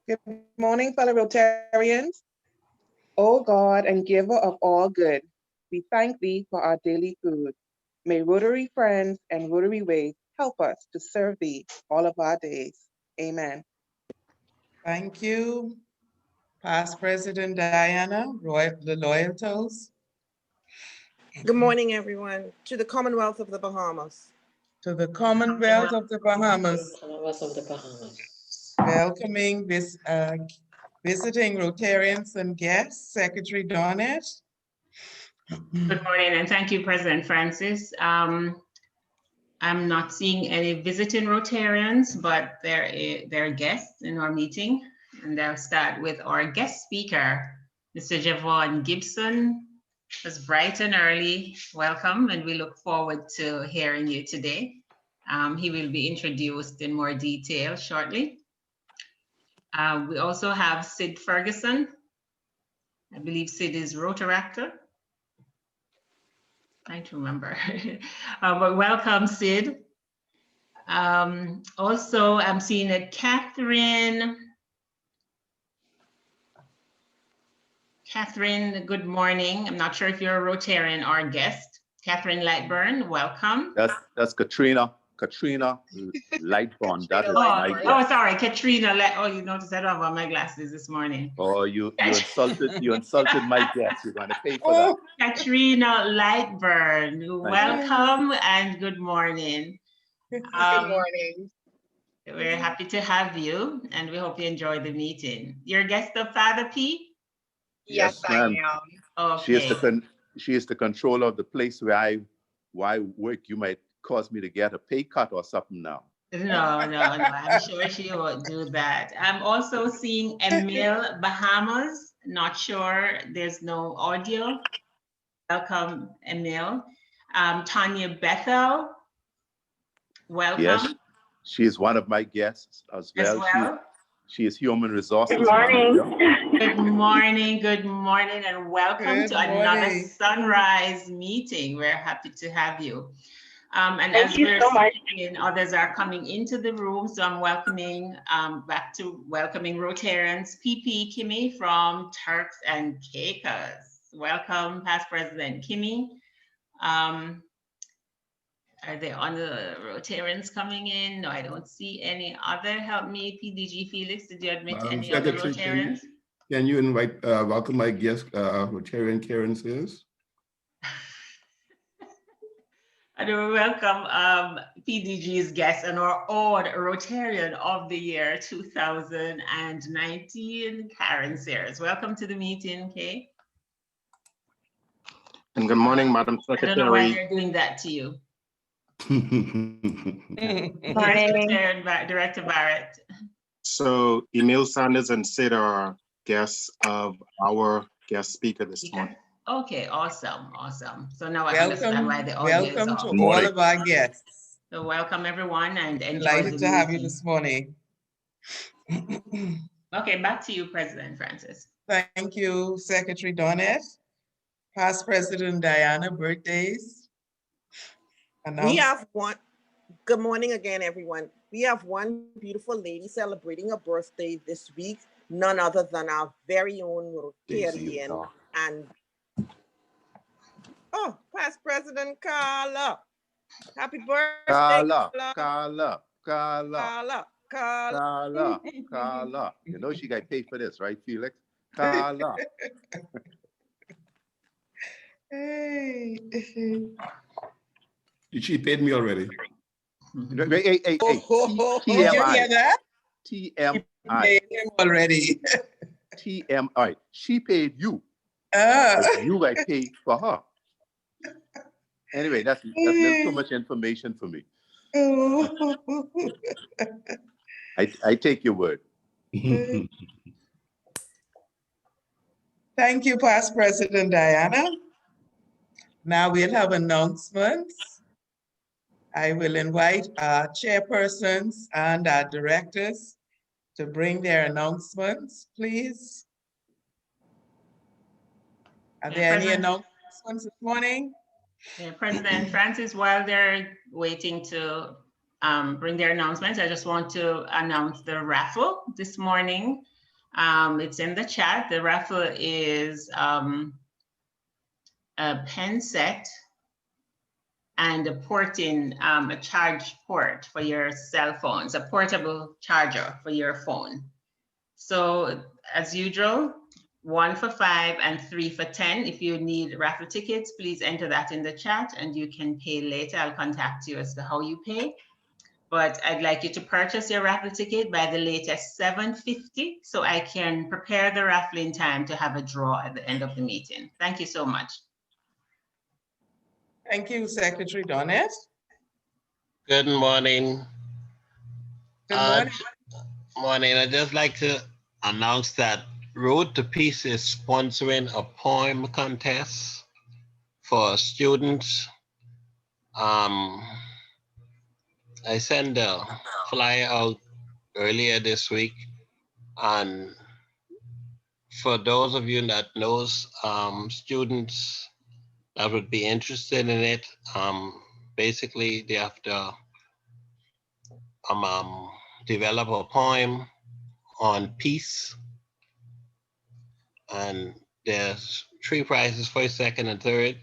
Good morning, fellow Rotarians. O God and giver of all good, we thank thee for our daily food. May Rotary friends and Rotary ways help us to serve thee all of our days. Amen. Thank you. Past President Diana, the loyal toast. Good morning, everyone. To the Commonwealth of the Bahamas. To the Commonwealth of the Bahamas. Commonwealth of the Bahamas. Welcoming this visiting Rotarians and guests, Secretary Donnet. Good morning, and thank you, President Francis. I'm not seeing any visiting Rotarians, but there are guests in our meeting. And I'll start with our guest speaker, Mr. Jecon Gibsion. It's bright and early. Welcome, and we look forward to hearing you today. He will be introduced in more detail shortly. We also have Sid Ferguson. I believe Sid is Rotaractor. Trying to remember. But welcome, Sid. Also, I'm seeing a Catherine, good morning. I'm not sure if you're a Rotarian or a guest. Catherine Lightburn, welcome. That's Katrina Lightburn. That is my guest. Oh, sorry, Katrina. Oh, you noticed I don't have on my glasses this morning. Oh, you insulted my guest. You're going to pay for that. Katrina Lightburn, welcome and good morning. Good morning. We're happy to have you, and we hope you enjoy the meeting. You're a guest of Father P? Yes, I am. Okay. She is the controller of the place where I work. You might cause me to get a pay cut or something now. No, I'm sure she won't do that. I'm also seeing Emil Bahamas. Not sure, there's no audio. Welcome, Emil. Tanya Bethel, welcome. Yes, she is one of my guests as well. She is human resources. Good morning. Good morning, and welcome to another Sunrise meeting. We're happy to have you. And Thank you so much. Others are coming into the room, so I'm welcoming welcoming Rotarians. PP Kimmy from Turks and Caicos. Welcome, Past President Kimmy. Are there other Rotarians coming in? No, I don't see any other. Help me, PDG Felix. Did you admit any other Rotarians? Can you invite, welcome my guest, Rotarian Karen Sears? I do welcome PDG's guest and our own Rotarian of the year 2019, Karen Sears. Welcome to the meeting, Kay. And good morning, Madam Secretary. I don't know why they're doing that to you. Director Barrett. So Emil Sanders and Sid are guests of our guest speaker this morning. Okay, awesome. So now I understand why the audio is Welcome off. to all of our guests. So welcome everyone and enjoy Delighted the to have you meeting. this morning. Okay, back to you, President Francis. Thank you, Secretary Donnet. Past President Diana, birthdays. We have one. Good morning again, everyone. We have one beautiful lady celebrating a birthday this week, none other than our very own Rotarian and Past President Carla. Happy birthday, Carla. You know she got paid for this, right, Felix? Carla. Hey. She paid me already. Hey. Did you hear that? TMI. Paid him already. TMI. She paid you. You got paid for her. Anyway, that's a little too much information for me. I take your word. Thank you, Past President Diana. Now we'll have announcements. I will invite our chairpersons and our directors to bring their announcements, please. Are there any announcements this morning? Yeah, President Francis, while they're waiting to bring their announcements, I just want to announce the raffle this morning. It's in the chat. The raffle is a pen set and a a charge port for your cell phones, a portable charger for your phone. So as usual, 1 for $5 and 3 for $10. If you need raffle tickets, please enter that in the chat and you can pay later. I'll contact you as to how you pay. But I'd like you to purchase your raffle ticket by the latest 7:50 so I can prepare the raffle in time to have a draw at the end of the meeting. Thank you so much. Thank you, Secretary Donnet. Good morning. Good morning. Morning. I'd just like to announce that Road to Peace is sponsoring a poem contest for students. I sent a flyer out earlier this week, and for those of you that knows students that would be interested in it, basically they have to develop a poem on peace, and there's 3 prizes, first, second, and third.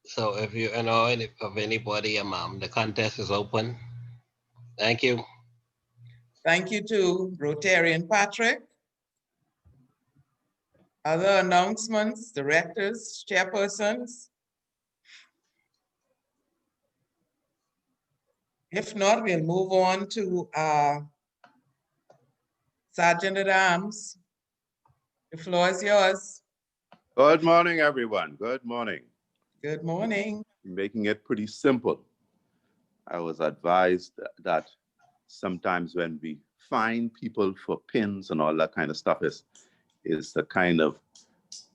So if you know of anybody, the contest is open. Thank you. Thank you to Rotarian Patrick. Other announcements, directors, chairpersons? If not, we'll move on to Sergeant at Arms. The floor is yours. Good morning, everyone. Good morning. Good morning. Making it pretty simple. I was advised that sometimes when we fine people for pins and all that kind of stuff is the kind of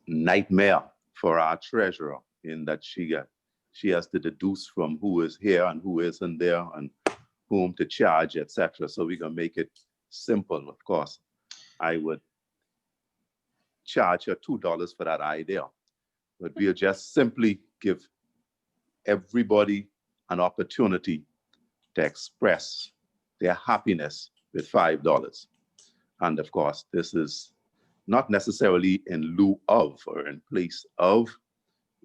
nightmare for our treasurer, in that she has to deduce from who is here and who isn't there and whom to charge, etc. So we're gonna make it simple. Of course, I would charge her $2 for that idea, but we'll just simply give everybody an opportunity to express their happiness with $5. And of course, this is not necessarily in lieu of or in place of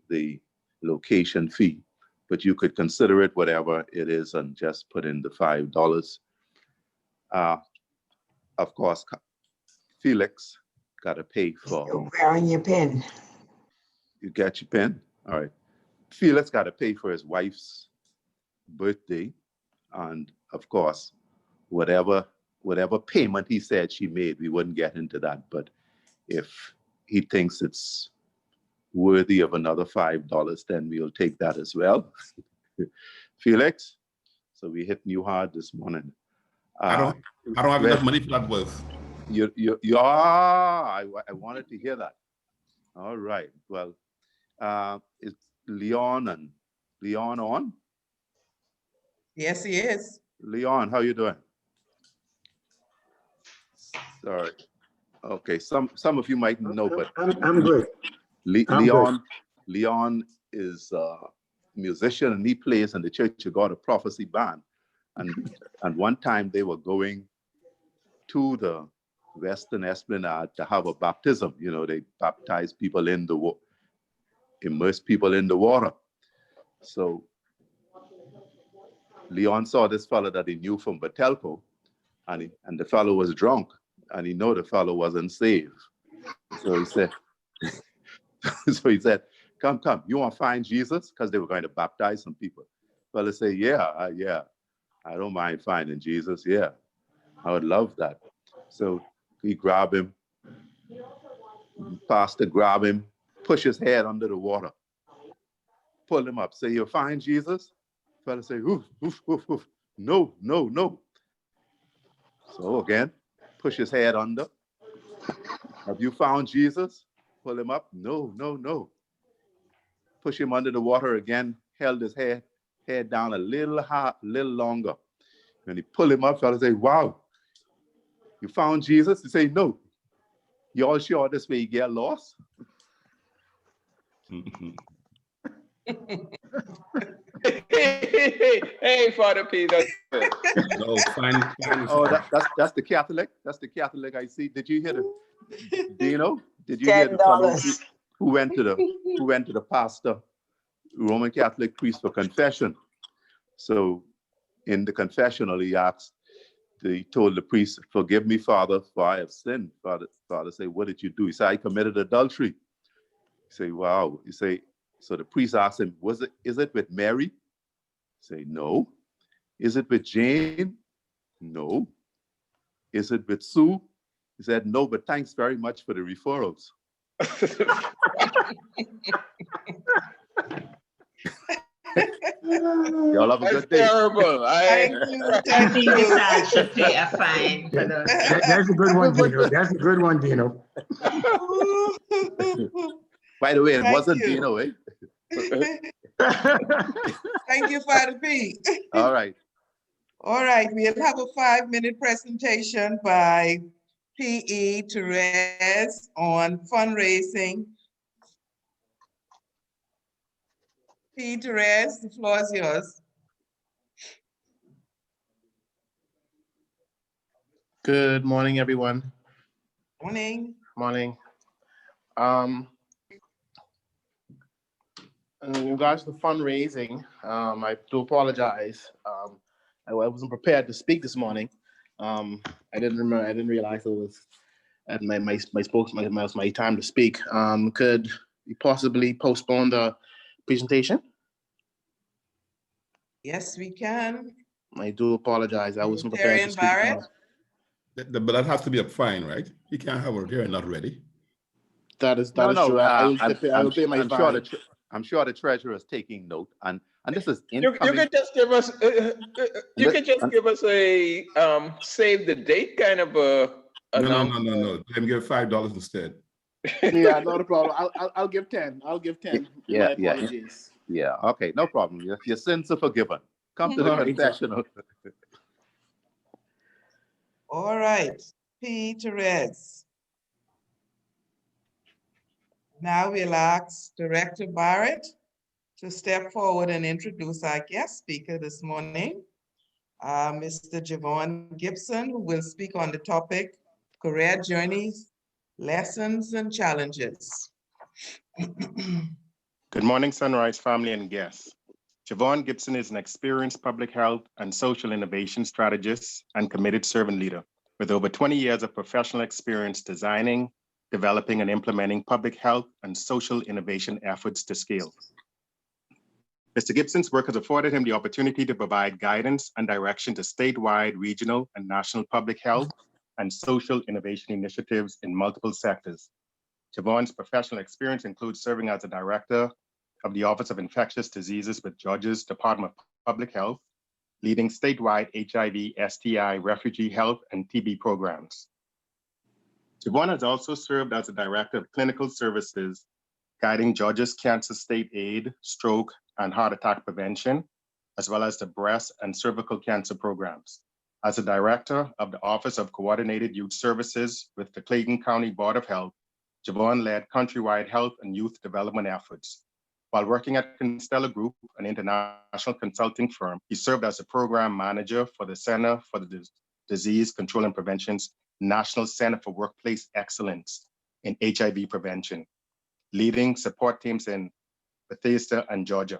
the location fee, but you could consider it whatever it is and just put in the $5. Of course, Felix got to pay for. You're wearing your pin. You get your pin? All right. Felix got to pay for his wife's birthday. And of course, whatever payment he said she made, we wouldn't get into that. But if he thinks it's worthy of another $5, then we'll take that as well. Felix, so we hit you hard this morning. I don't have enough money for that was. I wanted to hear that. All right. Well, is Leon on? Yes, he is. Leon, how you doing? Sorry. Okay, some of you might know, but I'm good. Leon is a musician and he plays in the Church of God of Prophecy band. And one time they were going to the Western Esplanade to have a baptism. You know, they baptize people in the water, immerse people in the water. So Leon saw this fellow that he knew from Batelco, and the fellow was drunk, and he knew the fellow wasn't saved. So he said, come, you want to find Jesus? Because they were going to baptize some people. The fellow said, yeah, I don't mind finding Jesus. Yeah, I would love that. So he grabbed him, pastor grabbed him, push his head under the water, pull him up, say, you'll find Jesus? The fellow say, oof, oof, oof, oof. No. So again, push his head under. Have you found Jesus? Pull him up. No. Push him under the water again, held his head down a little longer. When he pulled him up, fellow say, wow, you found Jesus? He say, no. You all sure this way you get lost? Hey, Father P. That's it. No, fine. Oh, that's the Catholic. That's the Catholic I see. Did you hear the Dino? Did you hear the fellow who went to the pastor, Roman Catholic priest for confession? So in the confessional, he told the priest, "Forgive me, Father, for I have sinned." Father say, "What did you do?" He said, "I committed adultery." He say, "Wow." He say, so the priest asked him, is it with Mary? He say, "No." "Is it with Jane?" "No." "Is it with Sue?" He said, "No, but thanks very much for the referrals." Y'all have a good day. Terrible. Thank you. I Thank think the you. child should pay a fine for those. That's a good one, Dino. That's a good one, Dino. By the way, it Thank wasn't you. Dino, eh? Thank you, Father P. All right. All right, we'll have a 5-minute presentation by P.E. Therese on fundraising. P. Therese, the floor is yours. Good morning, everyone. Morning. Morning. In regards to fundraising, I do apologize. I wasn't prepared to speak this morning. I didn't realize it was at my time to speak. Could you possibly postpone the presentation? Yes, we can. I do apologize. I wasn't prepared to speak. Barrett? But that has to be a fine, right? You can't have a hearing not ready. That is No, true. I will pay my fine. I'm sure the treasurer is taking note, and this is You could just give us give us a save the date kind of a No. Let me give $5 instead. Yeah, not a problem. I'll give 10. I'll give 10. Yeah, My apologies. Yeah. Okay, no problem. Your sins are forgiven. Come to the confessional. All right, P. Therese. Now we'll ask Director Barrett to step forward and introduce our guest speaker this morning, Mr. Jecon Gibsion, who will speak on the topic, career journeys, lessons and challenges. Good morning, Sunrise family and guests. Jecon Gibsion is an experienced public health and social innovation strategist and committed servant leader with over 20 years of professional experience designing, developing, and implementing public health and social innovation efforts to scale. Mr. Gibson's work has afforded him the opportunity to provide guidance and direction to statewide, regional, and national public health and social innovation initiatives in multiple sectors. Jecon's professional experience includes serving as a director of the Office of Infectious Diseases with Georgia's Department of Public Health, leading statewide HIV, STI, refugee health, and TB programs. Jecon has also served as a director of clinical services, guiding Georgia's cancer state aid, stroke, and heart attack prevention, as well as the breast and cervical cancer programs. As a director of the Office of Coordinated Youth Services with the Clayton County Board of Health, Jecon led countrywide health and youth development efforts. While working at Constellar Group, an international consulting firm, he served as a program manager for the Center for the Disease Control and Prevention's National Center for Workplace Excellence in HIV prevention, leading support teams in Bethesda and Georgia.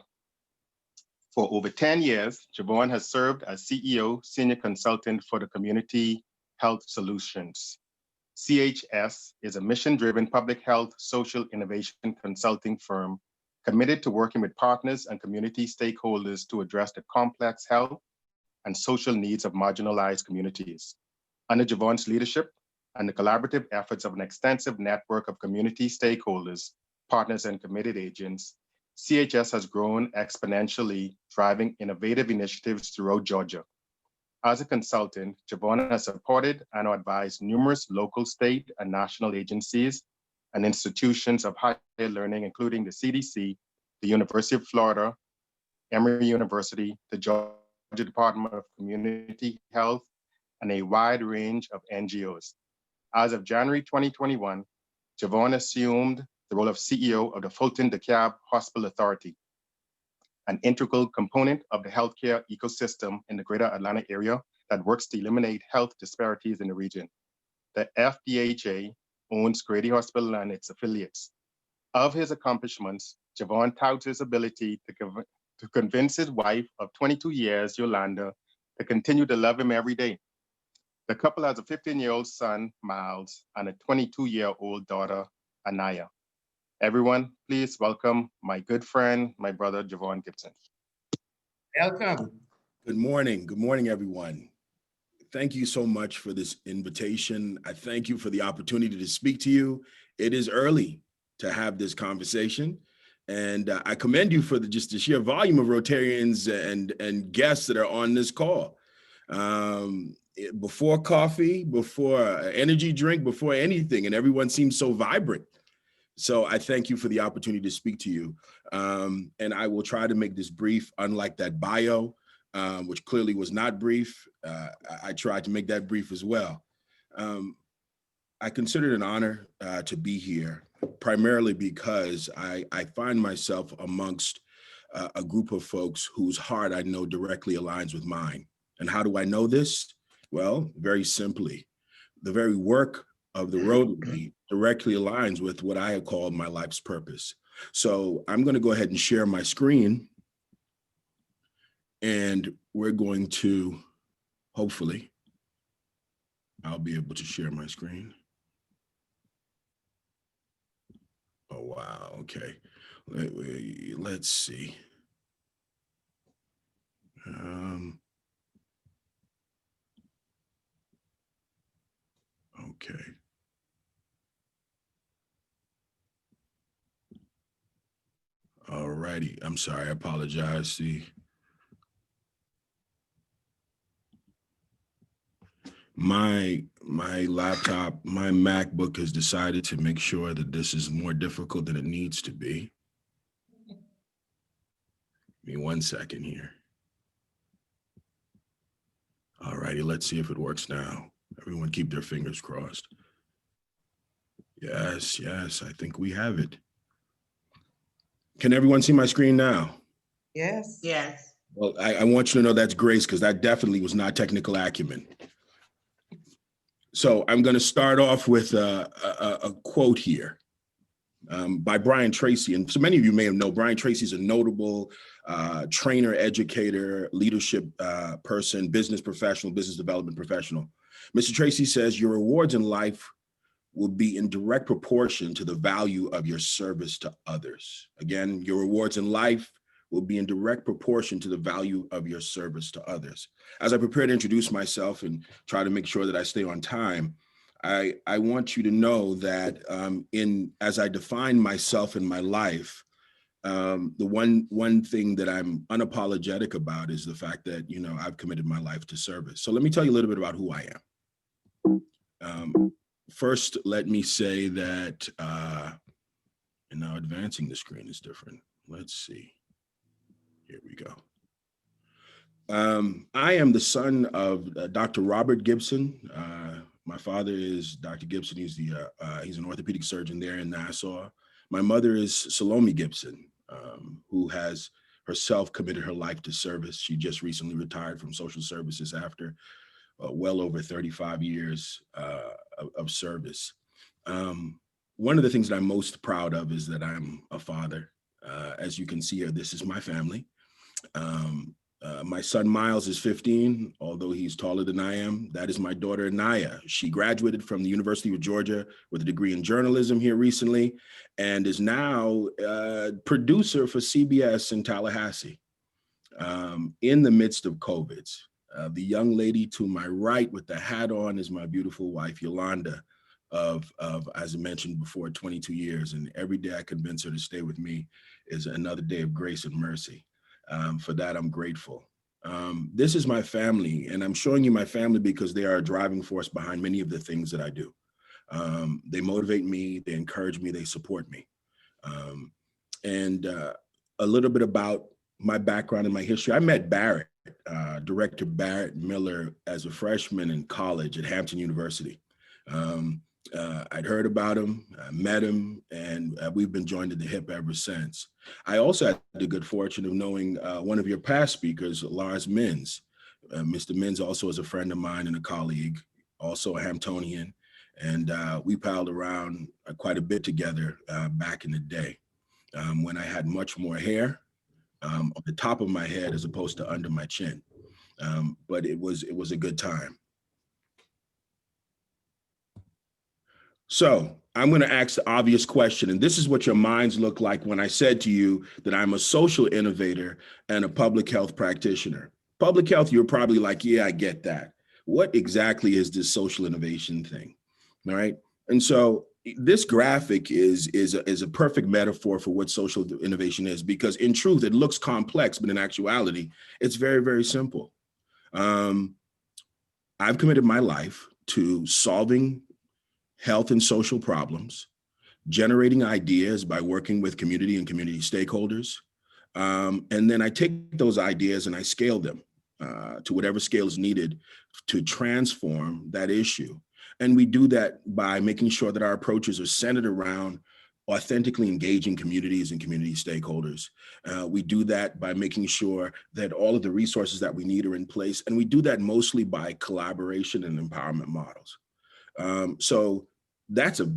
For over 10 years, Jecon has served as CEO, Senior Consultant for the Community Health Solutions. CHS is a mission-driven public health social innovation consulting firm committed to working with partners and community stakeholders to address the complex health and social needs of marginalized communities. Under Jecon's leadership and the collaborative efforts of an extensive network of community stakeholders, partners, and committed agents, CHS has grown exponentially, driving innovative initiatives throughout Georgia. As a consultant, Jecon has supported and advised numerous local, state, and national agencies and institutions of higher learning, including the CDC, the University of Florida, Emory University, the Georgia Department of Community Health, and a wide range of NGOs. As of January 2021, Jecon assumed the role of CEO of the Fulton DeKalb Hospital Authority, an integral component of the healthcare ecosystem in the greater Atlanta area that works to eliminate health disparities in the region. The FDHA owns Grady Hospital and its affiliates. Of his accomplishments, Jecon touts his ability to convince his wife of 22 years, Yolanda, to continue to love him every day. The couple has a 15-year-old son, Miles, and a 22-year-old daughter, Anaya. Everyone, please welcome my good friend, my brother, Jecon Gibsion. Welcome. Good morning. Good morning, everyone. Thank you so much for this invitation. I thank you for the opportunity to speak to you. It is early to have this conversation, and I commend you for just the sheer volume of Rotarians and guests that are on this call. Before coffee, before energy drink, before anything, and everyone seems so vibrant. So I thank you for the opportunity to speak to you. And I will try to make this brief, unlike that bio, which clearly was not brief. I tried to make that brief as well. I consider it an honor to be here, primarily because I find myself amongst a group of folks whose heart I know directly aligns with mine. And how do I know this? Well, very simply, the very work of the Rotary directly aligns with what I have called my life's purpose. So I'm going to go ahead and share my screen, and we're going to, hopefully, I'll be able to share my screen. Oh, wow. Okay. Let's see. Okay. All righty. I'm sorry. I apologize. See, my laptop, my MacBook has decided to make sure that this is more difficult than it needs to be. Give me 1 second here. All righty. Let's see if it works now. Everyone keep their fingers crossed. Yes, yes, I think we have it. Can everyone see my screen now? Yes. Yes. Well, I want you to know that's grace, because that definitely was not technical acumen. So I'm going to start off with a quote here by Brian Tracy. And so many of you may have known Brian Tracy is a notable trainer, educator, leadership person, business professional, business development professional. Mr. Tracy says, your rewards in life will be in direct proportion to the value of your service to others. Again, your rewards in life will be in direct proportion to the value of your service to others. As I prepare to introduce myself and try to make sure that I stay on time, I want you to know that as I define myself in my life, the one thing that I'm unapologetic about is the fact that, I've committed my life to service. So let me tell you a little bit about who I am. First, let me say that, and now advancing the screen is different. Let's see. Here we go. I am the son of Dr. Robert Gibson. My father is Dr. Gibson. He's an orthopedic surgeon there in Nassau. My mother is Salome Gibson, who has herself committed her life to service. She just recently retired from social services after well over 35 years of service. One of the things that I'm most proud of is that I'm a father. As you can see here, this is my family. My son Miles is 15, although he's taller than I am. That is my daughter Anaya. She graduated from the University of Georgia with a degree in journalism here recently, and is now a producer for CBS in Tallahassee. In the midst of COVID, the young lady to my right with the hat on is my beautiful wife, Yolanda, of as I mentioned before, 22 years. And every day I convince her to stay with me is another day of grace and mercy. For that, I'm grateful. This is my family, and I'm showing you my family because they are a driving force behind many of the things that I do. They motivate me, they encourage me, they support me. And a little bit about my background and my history. I met Barrett, Director Barrett Miller, as a freshman in college at Hampton University. I'd heard about him, I met him, and we've been joined at the hip ever since. I also had the good fortune of knowing one of your past speakers, Lars Mins. Mr. Mins also is a friend of mine and a colleague, also a Hamptonian, and we palled around quite a bit together back in the day when I had much more hair on the top of my head as opposed to under my chin. But it was a good time. So I'm going to ask the obvious question, and this is what your minds look like when I said to you that I'm a social innovator and a public health practitioner. Public health, you're probably like, yeah, I get that. What exactly is this social innovation thing? All right. And so this graphic is a perfect metaphor for what social innovation is, because in truth, it looks complex, but in actuality, it's very, very simple. I've committed my life to solving health and social problems, generating ideas by working with community and community stakeholders. And then I take those ideas and I scale them to whatever scale is needed to transform that issue. And we do that by making sure that our approaches are centered around authentically engaging communities and community stakeholders. We do that by making sure that all of the resources that we need are in place. And we do that mostly by collaboration and empowerment models. So that's a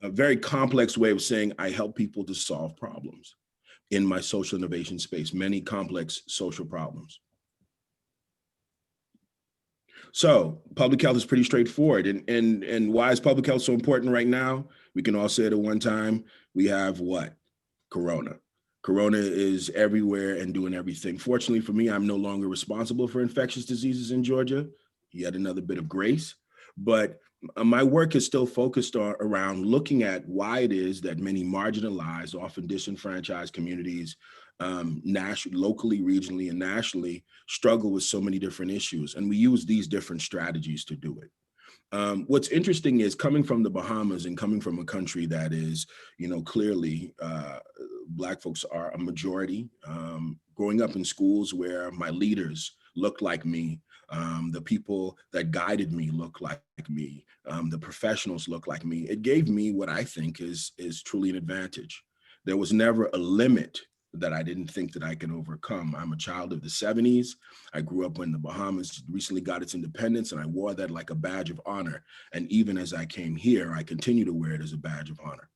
very complex way of saying I help people to solve problems in my social innovation space, many complex social problems. So public health is pretty straightforward. And why is public health so important right now? We can all say it at one time. We have what? Corona. Corona is everywhere and doing everything. Fortunately for me, I'm no longer responsible for infectious diseases in Georgia. Yet another bit of grace. But my work is still focused around looking at why it is that many marginalized, often disenfranchised communities, locally, regionally, and nationally, struggle with so many different issues. And we use these different strategies to do it. What's interesting is coming from the Bahamas and coming from a country that is, clearly Black folks are a majority, growing up in schools where my leaders looked like me, the people that guided me look like me, the professionals look like me. It gave me what I think is truly an advantage. There was never a limit that I didn't think that I can overcome. I'm a child of the 70s. I grew up when the Bahamas recently got its independence, and I wore that like a badge of honor. And even as I came here, I continue to wear it as a badge of honor.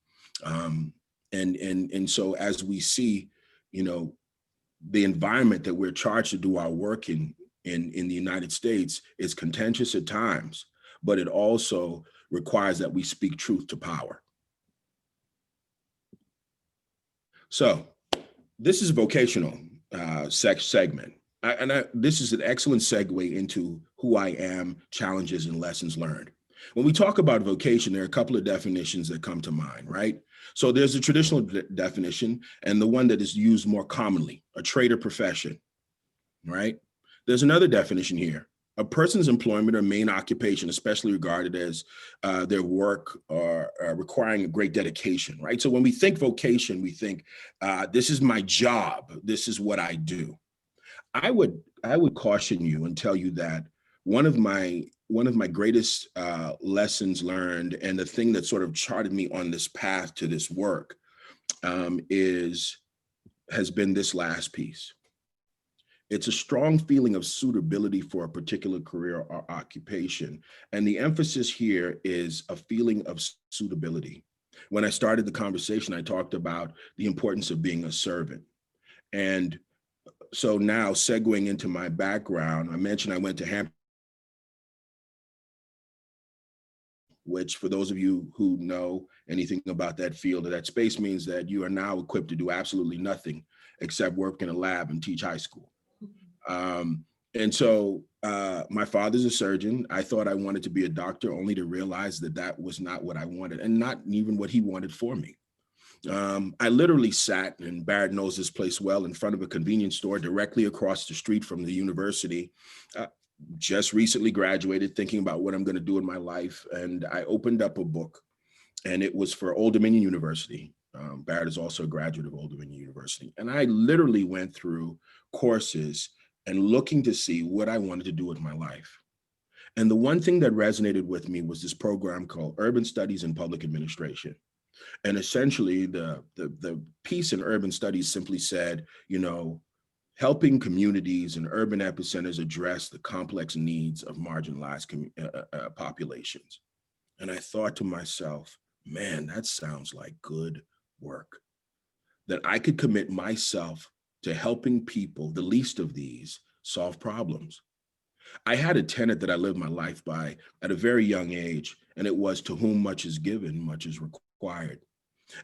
And so as we see, the environment that we're charged to do our work in the United States is contentious at times, but it also requires that we speak truth to power. So this is a vocational segment. This is an excellent segue into who I am, challenges, and lessons learned. When we talk about vocation, there are a couple of definitions that come to mind, right? So there's a traditional definition and the one that is used more commonly, a trade or profession, right? There's another definition here, a person's employment or main occupation, especially regarded as their work or requiring a great dedication, right? So when we think vocation, we think, this is my job, this is what I do. I would caution you and tell you that one of my greatest lessons learned, and the thing that sort of charted me on this path to this work, has been this last piece. It's a strong feeling of suitability for a particular career or occupation. And the emphasis here is a feeling of suitability. When I started the conversation, I talked about the importance of being a servant. And so now segueing into my background, I mentioned I went to Hampton, which for those of you who know anything about that field or that space means that you are now equipped to do absolutely nothing except work in a lab and teach high school. And so my father's a surgeon. I thought I wanted to be a doctor, only to realize that that was not what I wanted, and not even what he wanted for me. I literally sat, and Barrett knows this place well, in front of a convenience store directly across the street from the university. Just recently graduated, thinking about what I'm going to do in my life. And I opened up a book, and it was for Old Dominion University. Barrett is also a graduate of Old Dominion University. And I literally went through courses and looking to see what I wanted to do with my life. And the one thing that resonated with me was this program called Urban Studies in Public Administration. And essentially the piece in urban studies simply said, you know, helping communities and urban epicenters address the complex needs of marginalized populations. And I thought to myself, man, that sounds like good work. That I could commit myself to helping people, the least of these, solve problems. I had a tenet that I lived my life by at a very young age, and it was, to whom much is given, much is required.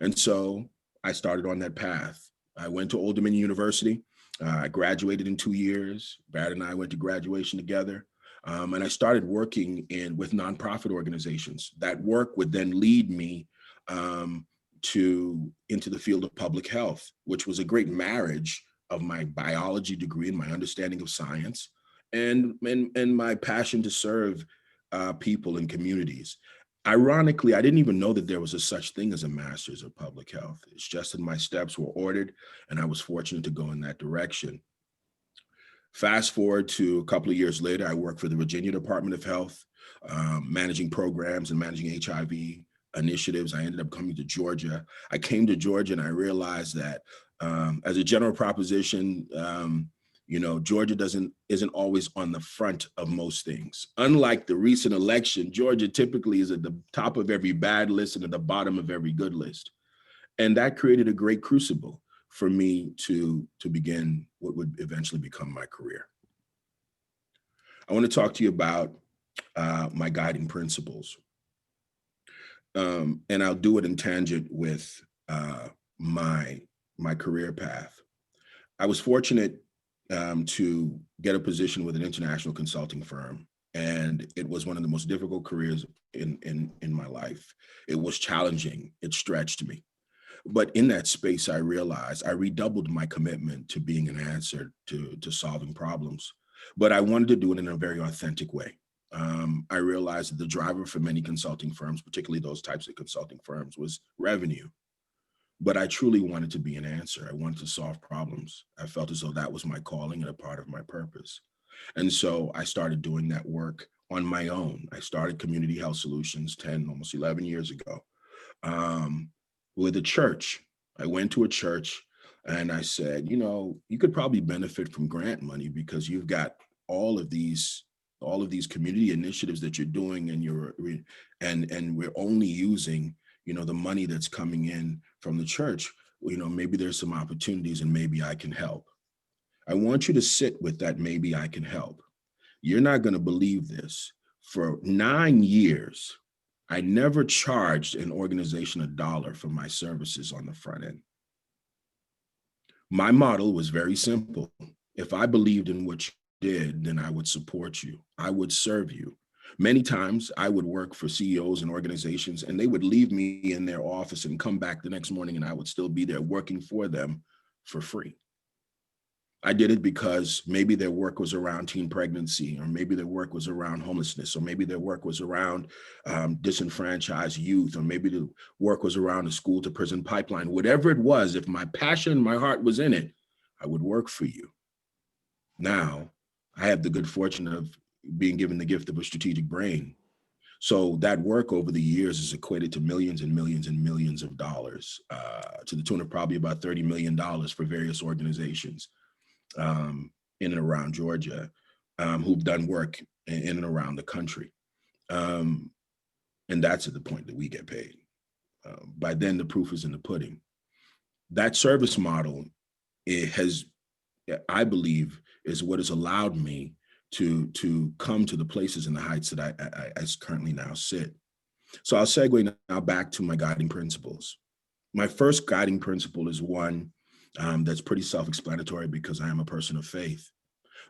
And so I started on that path. I went to Old Dominion University. I graduated in 2 years. Brad and I went to graduation together. And I started working with nonprofit organizations. That work would then lead me into the field of public health, which was a great marriage of my biology degree and my understanding of science and my passion to serve people and communities. Ironically, I didn't even know that there was a such thing as a master's of public health. It's just that my steps were ordered and I was fortunate to go in that direction. Fast forward to a couple of years later, I worked for the Virginia Department of Health, managing programs and managing HIV initiatives. I ended up coming to Georgia. I came to Georgia and I realized that as a general proposition, you know, Georgia isn't always on the front of most things. Unlike the recent election, Georgia typically is at the top of every bad list and at the bottom of every good list. And that created a great crucible for me to begin what would eventually become my career. I want to talk to you about my guiding principles. And I'll do it in tangent with my career path. I was fortunate to get a position with an international consulting firm. And it was one of the most difficult careers in my life. It was challenging, it stretched me. But in that space, I realized I redoubled my commitment to being an answer to solving problems. But I wanted to do it in a very authentic way. I realized that the driver for many consulting firms, particularly those types of consulting firms, was revenue. But I truly wanted to be an answer. I wanted to solve problems. I felt as though that was my calling and a part of my purpose. And so I started doing that work on my own. I started Community Health Solutions 10, almost 11 years ago with a church. I went to a church and I said, you know, you could probably benefit from grant money because you've got all of these community initiatives that you're doing and we're only using, you know, the money that's coming in from the church. You know, maybe there's some opportunities and maybe I can help. I want you to sit with that, maybe I can help. You're not going to believe this. For 9 years, I never charged an organization $1 for my services on the front end. My model was very simple. If I believed in what you did, then I would support you. I would serve you. Many times I would work for CEOs and organizations and they would leave me in their office and come back the next morning and I would still be there working for them for free. I did it because maybe their work was around teen pregnancy, or maybe their work was around homelessness, or maybe their work was around disenfranchised youth, or maybe the work was around the school to prison pipeline. Whatever it was, if my passion, my heart was in it, I would work for you. Now, I have the good fortune of being given the gift of a strategic brain. So that work over the years is equated to millions and millions and millions of dollars, to the tune of probably about $30 million for various organizations in and around Georgia, who've done work in and around the country. And that's at the point that we get paid. By then, the proof is in the pudding. That service model, I believe, is what has allowed me to come to the places and the heights that I currently now sit. So I'll segue now back to my guiding principles. My first guiding principle is one that's pretty self-explanatory because I am a person of faith.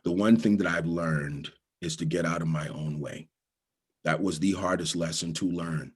The one thing that I've learned is to get out of my own way. That was the hardest lesson to learn.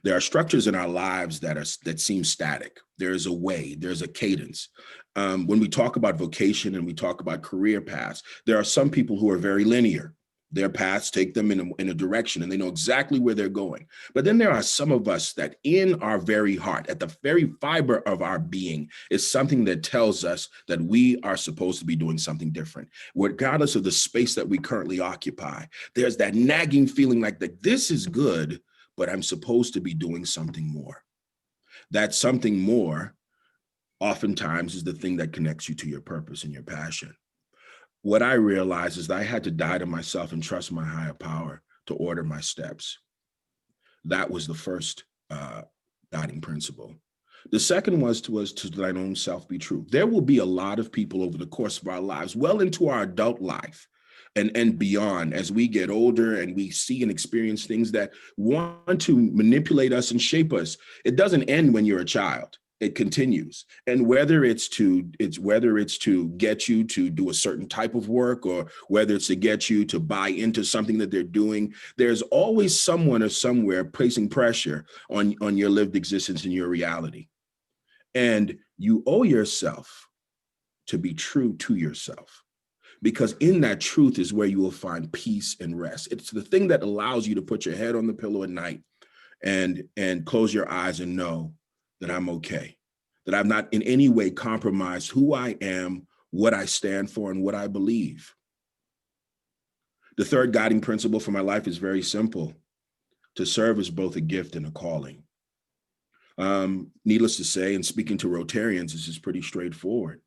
There are structures in our lives that seem static. There's a way, there's a cadence. When we talk about vocation and we talk about career paths, there are some people who are very linear. Their paths take them in a direction, and they know exactly where they're going. But then there are some of us that in our very heart, at the very fiber of our being, is something that tells us that we are supposed to be doing something different. Regardless of the space that we currently occupy, there's that nagging feeling like that this is good, but I'm supposed to be doing something more. That something more oftentimes is the thing that connects you to your purpose and your passion. What I realized is that I had to die to myself and trust my higher power to order my steps. That was the first guiding principle. The second was to thine own self be true. There will be a lot of people over the course of our lives, well into our adult life and beyond, as we get older and we see and experience things that want to manipulate us and shape us. It doesn't end when you're a child. It continues. And whether it's to get you to do a certain type of work, or whether it's to get you to buy into something that they're doing, there's always someone or somewhere placing pressure on your lived existence and your reality. And you owe yourself to be true to yourself, because in that truth is where you will find peace and rest. It's the thing that allows you to put your head on the pillow at night and close your eyes and know that I'm okay, that I've not in any way compromised who I am, what I stand for, and what I believe. The third guiding principle for my life is very simple. To serve is both a gift and a calling. Needless to say, and speaking to Rotarians, this is pretty straightforward.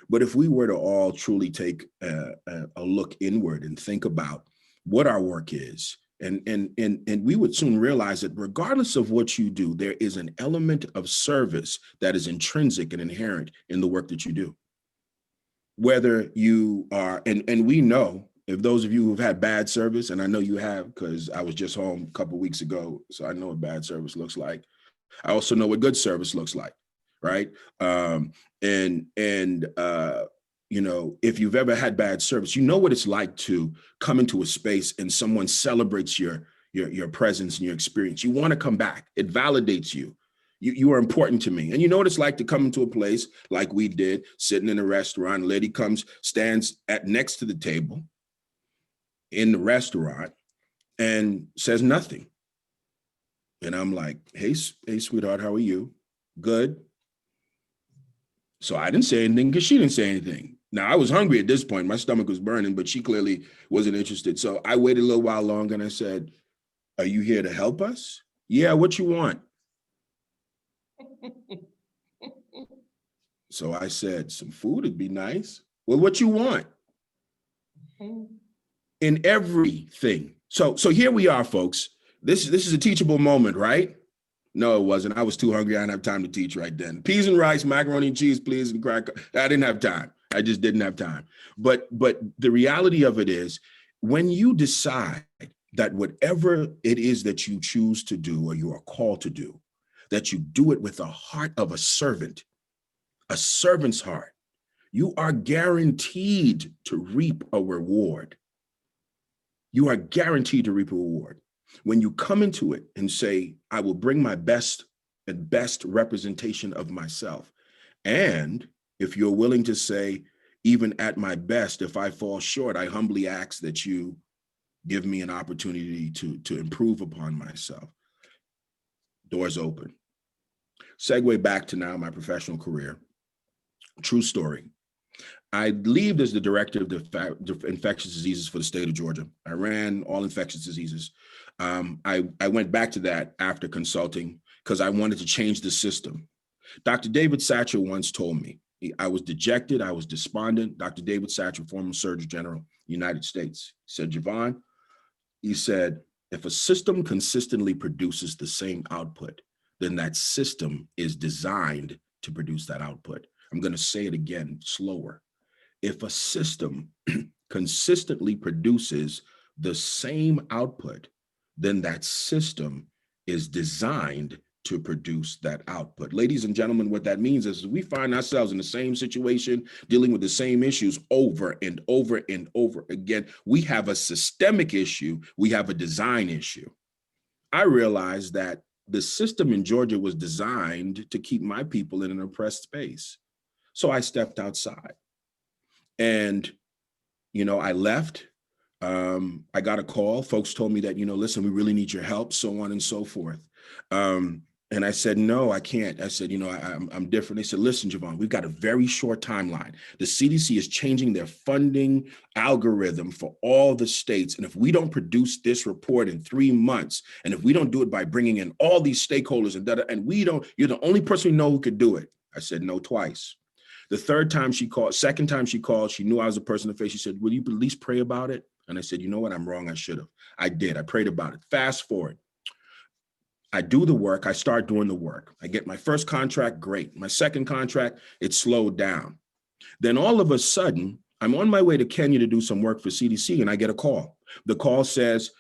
But if we were to all truly take a look inward and think about what our work is, and we would soon realize that regardless of what you do, there is an element of service that is intrinsic and inherent in the work that you do. Whether you are, and we know, if those of you who've had bad service, and I know you have, because I was just home a couple of weeks ago, so I know what bad service looks like. I also know what good service looks like, right? You know, if you've ever had bad service, you know what it's like to come into a space and someone celebrates your presence and your experience. You want to come back. It validates you. You are important to me. And you know what it's like to come into a place like we did, sitting in a restaurant. A lady comes, stands next to the table in the restaurant and says nothing. And I'm like, hey, sweetheart, how are you? Good. So I didn't say anything because she didn't say anything. Now, I was hungry at this point. My stomach was burning, but she clearly wasn't interested. So I waited a little while longer and I said, are you here to help us? Yeah, what you want? So I said, some food would be nice. Well, what you want? In everything. So here we are, folks. This is a teachable moment, right? No, it wasn't. I was too hungry. I didn't have time to teach right then. Peas and rice, macaroni and cheese, please, and cracker. I didn't have time. I just didn't have time. But the reality of it is, when you decide that whatever it is that you choose to do or you are called to do, that you do it with the heart of a servant's heart, you are guaranteed to reap a reward. You are guaranteed to reap a reward. When you come into it and say, I will bring my best and best representation of myself. And if you're willing to say, even at my best, if I fall short, I humbly ask that you give me an opportunity to improve upon myself. Doors open. Segue back to now my professional career. True story. I leave as the director of the infectious diseases for the state of Georgia. I ran all infectious diseases. I went back to that after consulting because I wanted to change the system. Dr. David Satcher once told me, I was dejected, I was despondent. Dr. David Satcher, former Surgeon General, United States, said, Jecon, he said, if a system consistently produces the same output, then that system is designed to produce that output. I'm going to say it again, slower. If a system consistently produces the same output, then that system is designed to produce that output. Ladies and gentlemen, what that means is we find ourselves in the same situation, dealing with the same issues over and over and over again. We have a systemic issue. We have a design issue. I realized that the system in Georgia was designed to keep my people in an oppressed space. So I stepped outside and, you know, I left. I got a call. Folks told me that, listen, we really need your help, so on and so forth. And I said, no, I can't. I said, I'm different. They said, listen, Jecon, we've got a very short timeline. The CDC is changing their funding algorithm for all the states. And if we don't produce this report in 3 months, and if we don't do it by bringing in all these stakeholders you're the only person we know who could do it. I said no twice. The second time she called, she knew I was a person of faith. She said, will you at least pray about it? And I said, you know what? I'm wrong. I should have. I did. I prayed about it. Fast forward. I do the work. I start doing the work. I get my first contract. Great. My second contract, it slowed down. Then all of a sudden, I'm on my way to Kenya to do some work for CDC, and I get a call. The call says,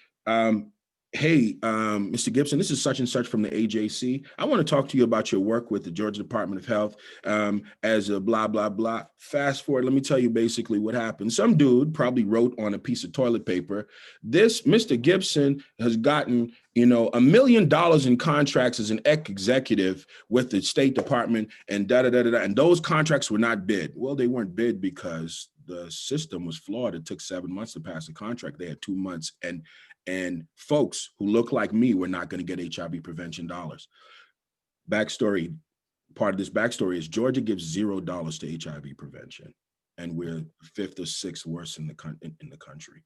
hey, Mr. Gibson, this is such and such from the AJC. I want to talk to you about your work with the Georgia Department of Health as a blah, blah, blah. Fast forward, let me tell you basically what happened. Some dude probably wrote on a piece of toilet paper, this Mr. Gibson has gotten, $1 million in contracts as an executive with the State Department and da-da-da-da-da. And those contracts were not bid. Well, they weren't bid because the system was flawed. It took 7 months to pass a contract. They had 2 months. And folks who look like me were not going to get HIV prevention dollars. Backstory, part of this backstory is Georgia gives $0 to HIV prevention, and we're 5th or 6th worst in the country.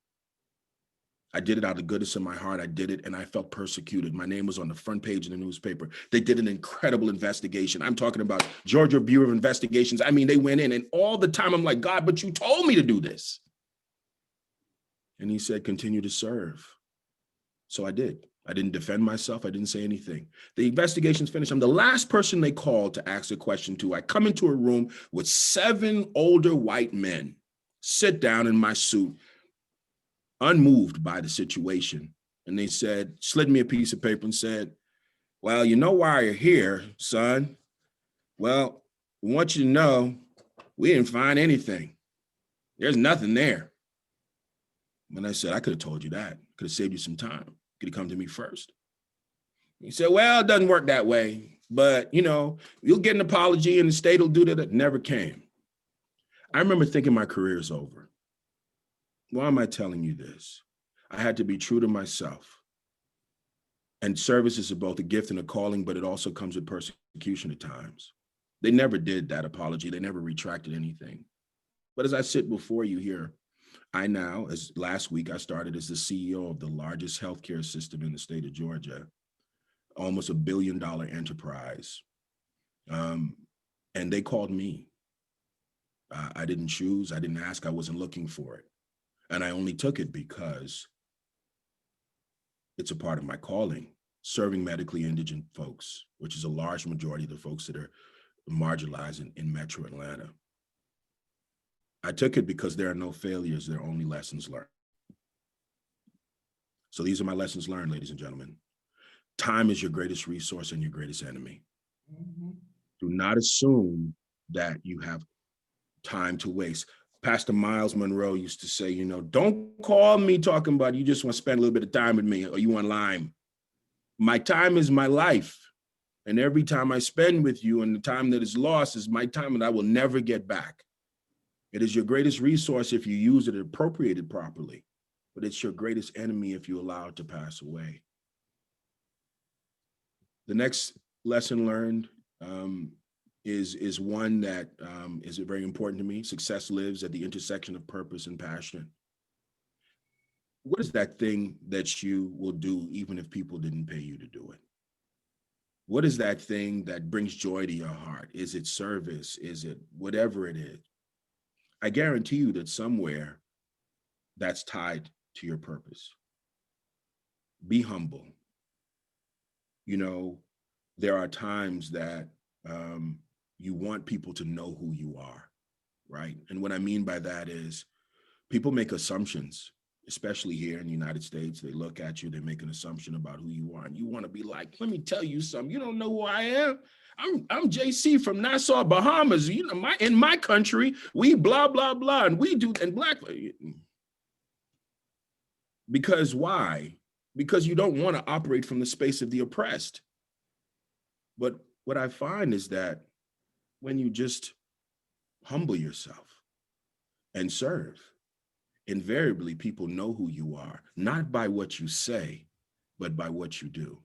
I did it out of the goodness of my heart. I did it, and I felt persecuted. My name was on the front page of the newspaper. They did an incredible investigation. I'm talking about Georgia Bureau of Investigations. I mean, they went in, and all the time I'm like, God, but you told me to do this. And he said, continue to serve. So I did. I didn't defend myself. I didn't say anything. The investigation's finished. I'm the last person they called to ask a question to. I come into a room with 7 older white men, sit down in my suit, unmoved by the situation. And they slid me a piece of paper and said, well, you know why you're here, son? Well, we want you to know we didn't find anything. There's nothing there. And I said, I could have told you that. Could have saved you some time. Could have come to me first. He said, well, it doesn't work that way. But, you'll get an apology and the state will do that. It never came. I remember thinking my career is over. Why am I telling you this? I had to be true to myself. And service is both a gift and a calling, but it also comes with persecution at times. They never did that apology. They never retracted anything. But as I sit before you here, I now, as last week, I started as the CEO of the largest healthcare system in the state of Georgia, almost $1 billion enterprise. And they called me. I didn't choose, I didn't ask, I wasn't looking for it. And I only took it because it's a part of my calling, serving medically indigent folks, which is a large majority of the folks that are marginalized in Metro Atlanta. I took it because there are no failures, there are only lessons learned. So these are my lessons learned, ladies and gentlemen. Time is your greatest resource and your greatest enemy. Mm-hmm. Do not assume that you have time to waste. Pastor Miles Monroe used to say, don't call me talking about you just want to spend a little bit of time with me or you want lime. My time is my life. And every time I spend with you and the time that is lost is my time that I will never get back. It is your greatest resource if you use it and appropriate it properly, but it's your greatest enemy if you allow it to pass away. The next lesson learned is one that is very important to me. Success lives at the intersection of purpose and passion. What is that thing that you will do even if people didn't pay you to do it? What is that thing that brings joy to your heart? Is it service? Is it whatever it is? I guarantee you that somewhere that's tied to your purpose. Be humble. There are times that you want people to know who you are, right? And what I mean by that is people make assumptions, especially here in the United States. They look at you, they make an assumption about who you are, and you want to be like, let me tell you something. You don't know who I am. I'm JC from Nassau, Bahamas. In my country, we blah, blah, blah, and we do, and black. Because why? Because you don't want to operate from the space of the oppressed. But what I find is that when you just humble yourself and serve invariably people know who you are, not by what you say, but by what you do.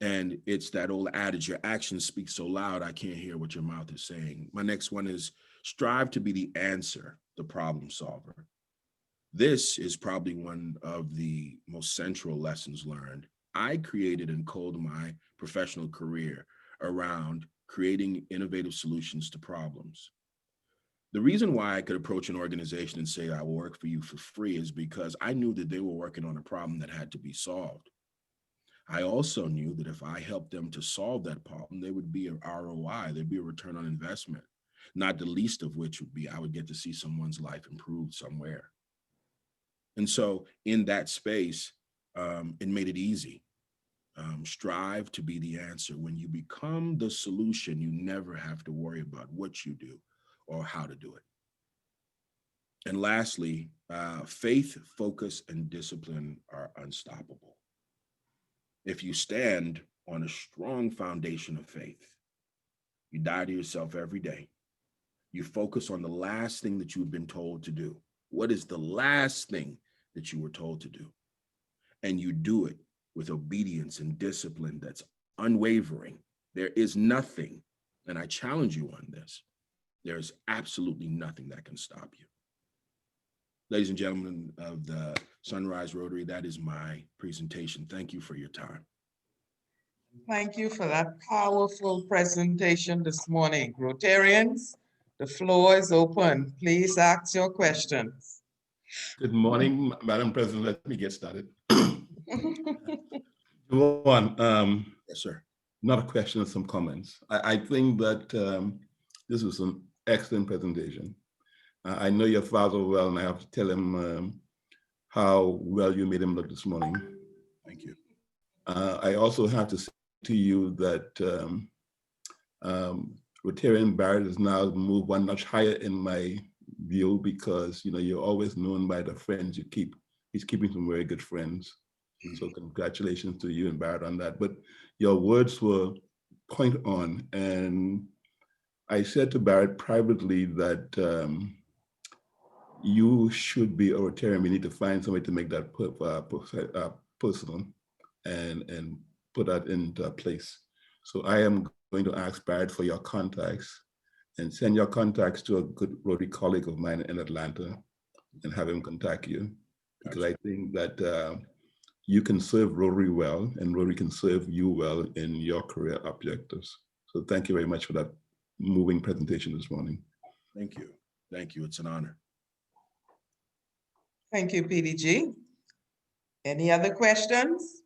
And it's that old adage, your actions speak so loud, I can't hear what your mouth is saying. My next one is strive to be the answer, the problem solver. This is probably one of the most central lessons learned. I created and coded my professional career around creating innovative solutions to problems. The reason why I could approach an organization and say, I will work for you for free is because I knew that they were working on a problem that had to be solved. I also knew that if I helped them to solve that problem, there would be an ROI, there'd be a return on investment, not the least of which would be I would get to see someone's life improved somewhere. And so in that space, it made it easy. Strive to be the answer. When you become the solution, you never have to worry about what you do or how to do it. And lastly, faith, focus, and discipline are unstoppable. If you stand on a strong foundation of faith, you die to yourself every day. You focus on the last thing that you've been told to do. What is the last thing that you were told to do? And you do it with obedience and discipline that's unwavering. There is nothing, and I challenge you on this, there's absolutely nothing that can stop you. Ladies and gentlemen of the Sunrise Rotary, that is my presentation. Thank you for your time. Thank you for that powerful presentation this morning. Rotarians, the floor is open. Please ask your questions. Good morning, Madam President. Let me get started. One, yes, sir. Not a question, some comments. I think that this was an excellent presentation. I know your father well, and I have to tell him how well you made him look this morning. Thank you. I also have to say to you that Rotarian Barrett has now moved one notch higher in my view, because you're always known by the friends you keep. He's keeping some very good friends. So congratulations to you and Barrett on that. But your words were point on, and I said to Barrett privately that you should be a Rotarian. We need to find somebody to make that personal and put that into place. So I am going to ask Barrett for your contacts and send your contacts to a good Rotary colleague of mine in Atlanta and have him contact you. Because I think that you can serve Rotary well, and Rotary can serve you well in your career objectives. So thank you very much for that moving presentation this morning. Thank you. Thank you. It's an honor. Thank you, PDG. Any other questions?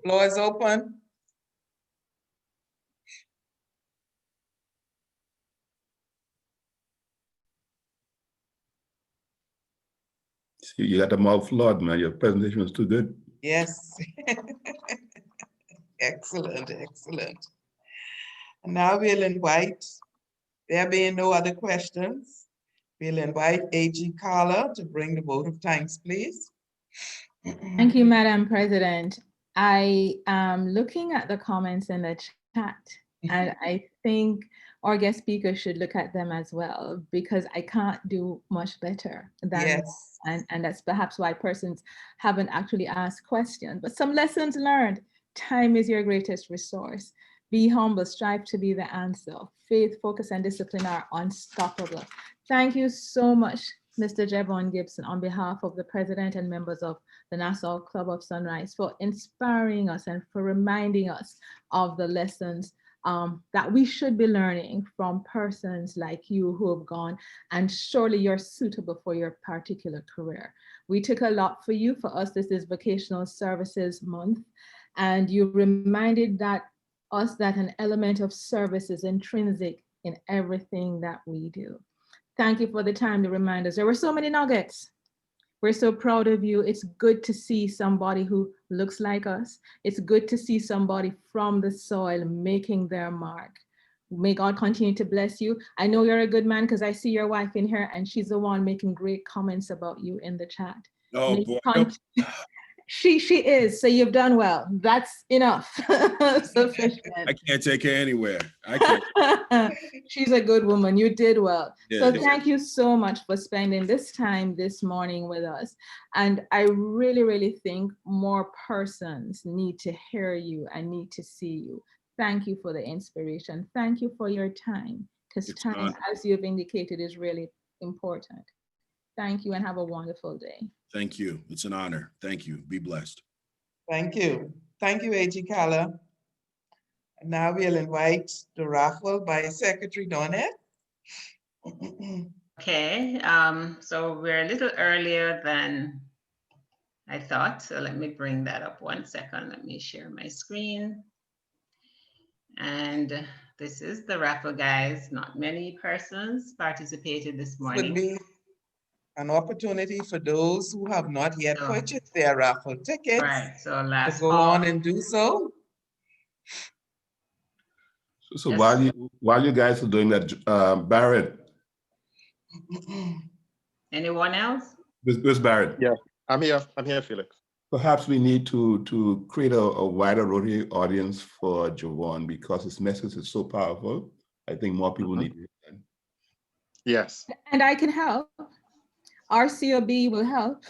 Floor is open. You got the mouth flawed, man. Your presentation was too good. Yes. Excellent, excellent. And now we'll invite, there being no other questions, we'll invite AG Carla to bring the vote of thanks, please. Thank you, Madam President. I am looking at the comments in the chat, and I think our guest speaker should look at them as well, because I can't do much better than yes. And that's perhaps why persons haven't actually asked questions. But some lessons learned. Time is your greatest resource. Be humble, strive to be the answer. Faith, focus, and discipline are unstoppable. Thank you so much, Mr. Jecon Gibsion, on behalf of the President and members of the Nassau Club of Sunrise, for inspiring us and for reminding us of the lessons that we should be learning from persons like you who have gone, and surely you're suitable for your particular career. We took a lot for you. For us, this is Vocational Services Month, and you reminded us that an element of service is intrinsic in everything that we do. Thank you for the time to remind us. There were so many nuggets. We're so proud of you. It's good to see somebody who looks like us. It's good to see somebody from the soil making their mark. May God continue to bless you. I know you're a good man because I see your wife in here, and she's the one making great comments about you in the chat. Oh, boy. She is. So you've done well. That's enough. Sufficient. I can't take her anywhere. I can't. She's a good woman. You did well. Yeah, So yeah. thank you so much for spending this time this morning with us. And I really, really think more persons need to hear you and need to see you. Thank you for the inspiration. Thank you for your time, because time, as you've indicated, is really important. Thank you and have a wonderful day. Thank you. It's an honor. Thank you. Be blessed. Thank you. Thank you, A.G. Kala. And now we'll invite the raffle by Secretary Donnet. Okay, so we're a little earlier than I thought. So let me bring that up 1 second. Let me share my screen. And this is the raffle, guys. Not many persons participated this morning. Would be an opportunity for those who have not yet purchased their raffle tickets, right, so to go on and do so. So while you guys are doing that, Barrett. Anyone else? Where's Barrett? Yeah, I'm here, Felix. Perhaps we need to create a wider Rotary audience for Jevon, because his message is so powerful. I think more people need to hear that. Yes. And I can help. RCOB will help.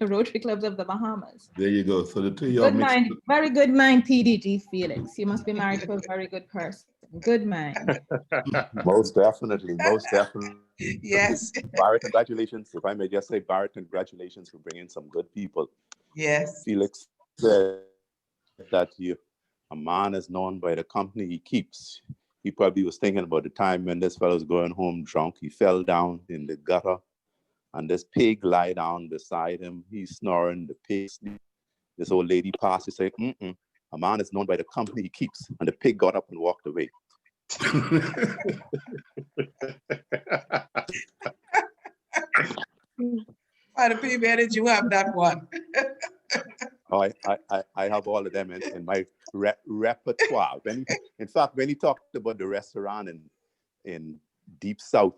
Rotary Clubs of the Bahamas. There you go. So the two of y'all Good mind, very good mind, PDG Felix. You must be married to a very good person. Good mind. Most definitely, most definitely. Yes. Barrett, congratulations. If I may just say, Barrett, congratulations for bringing some good people. Yes. Felix said that a man is known by the company he keeps. He probably was thinking about the time when this fellow was going home drunk. He fell down in the gutter, and this pig lie down beside him. He's snoring, the pig sleep. This old lady passed and said, a man is known by the company he keeps. And the pig got up and walked away. Father, where did you have that one? Oh, I have all of them in my repertoire. In fact, when he talked about the restaurant in Deep South,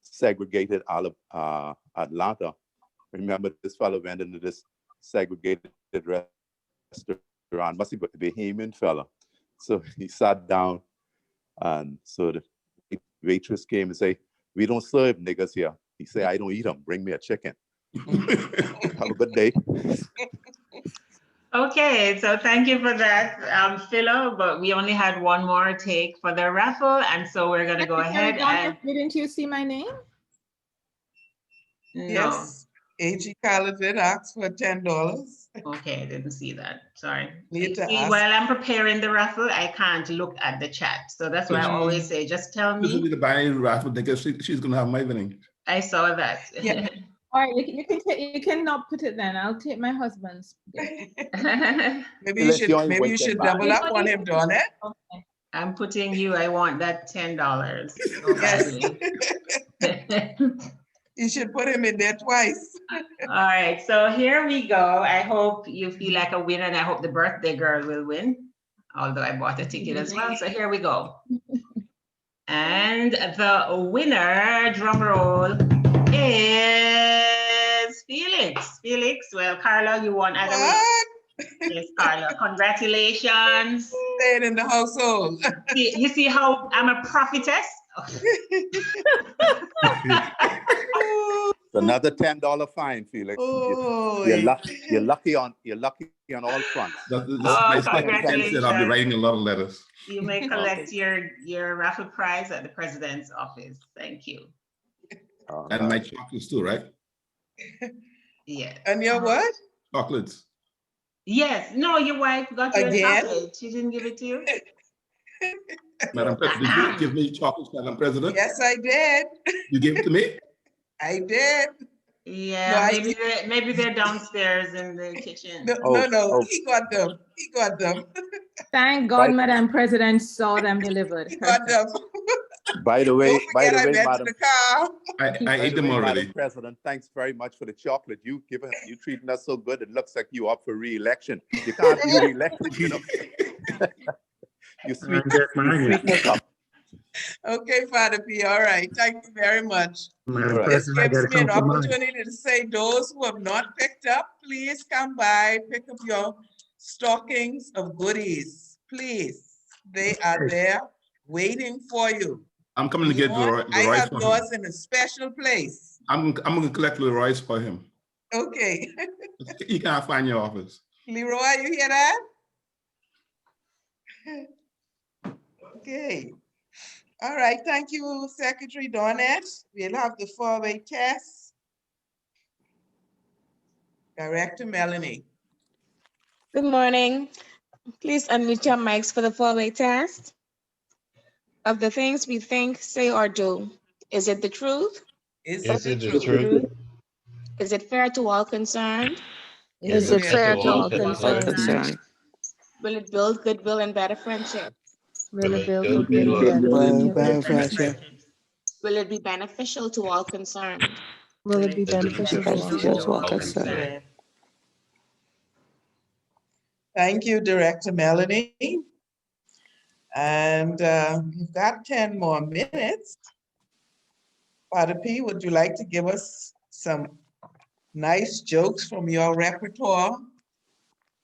segregated Atlanta, remember this fellow went into this segregated restaurant, must be a Bahamian fella. So he sat down, and so the waitress came and say, "We don't serve niggas here." He said, "I don't eat them. Bring me a chicken." Have a good day. Okay, so thank you for that, Philo, but we only had one more take for the raffle, and so we're going to go ahead and... Didn't you see my name? No. Yes, A.G. Kala did ask for $10. Okay, I didn't see that, sorry. Need to ask. While I'm preparing the raffle, I can't look at the chat, so that's why I always say, just tell me. This will be the buying raffle because she's going to have my winning. I saw that. Yeah. All right, you cannot put it then. I'll take my husband's. Maybe you should double up on him, Donnet. Okay. I'm putting you, I want that $10. Yes. You should put him in there twice. All right, so here we go. I hope you feel like a winner, and I hope the birthday girl will win, although I bought a ticket as well. So here we go. And the winner, drum roll, is Felix. Felix, well, Carla, you won. Yes, Carla, congratulations. Staying in the household. You see how I'm a prophetess? Another $10 fine, Felix. Oh, you're lucky on all fronts. Congratulations. I'll be writing a lot of letters. You may collect your raffle prize at the president's office. Thank you. And my chocolates too, right? Yeah. And your what? Chocolates. Yes. No, your wife got your chocolate. She didn't give it to you? Madam President, did you give me chocolates, Madam President? Yes, I did. You gave it to me? I did. Yeah, no, maybe they're downstairs in the kitchen. No, he got them. He got them. Thank God, Madam President saw them delivered. He got them. By the way, Madam, I ate them already. Madam President, thanks very much for the chocolate. You treating us so good. It looks like you up for re-election. You can't be re-elected, you know. You sweeten us up. Okay, Father P, all right, thank you very much. Madam This President, I gives gotta me an come for mine. opportunity to say those who have not picked up, please come by, pick up your stockings of goodies, please. They are there waiting for you. I'm coming to get the I rice have for yours him. in a special place. I'm going to collect the rice for him. Okay. He can't find your office. Leroy, you hear that? Okay. All right, thank you, Secretary Dornett. We'll have the four-way test. Director Melanie. Good morning. Please unmute your mics for the four-way test. Of the things we think, say, or do, is it the truth? Is it the truth? Is it fair to all concerned? Is it fair to all concerned? Will it build goodwill and better friendship? Will it build goodwill and better friendship? Will it be beneficial to all concerned? Will it be beneficial to all concerned? Thank you, Director Melanie. And we've got 10 more minutes. Father P, would you like to give us some nice jokes from your repertoire?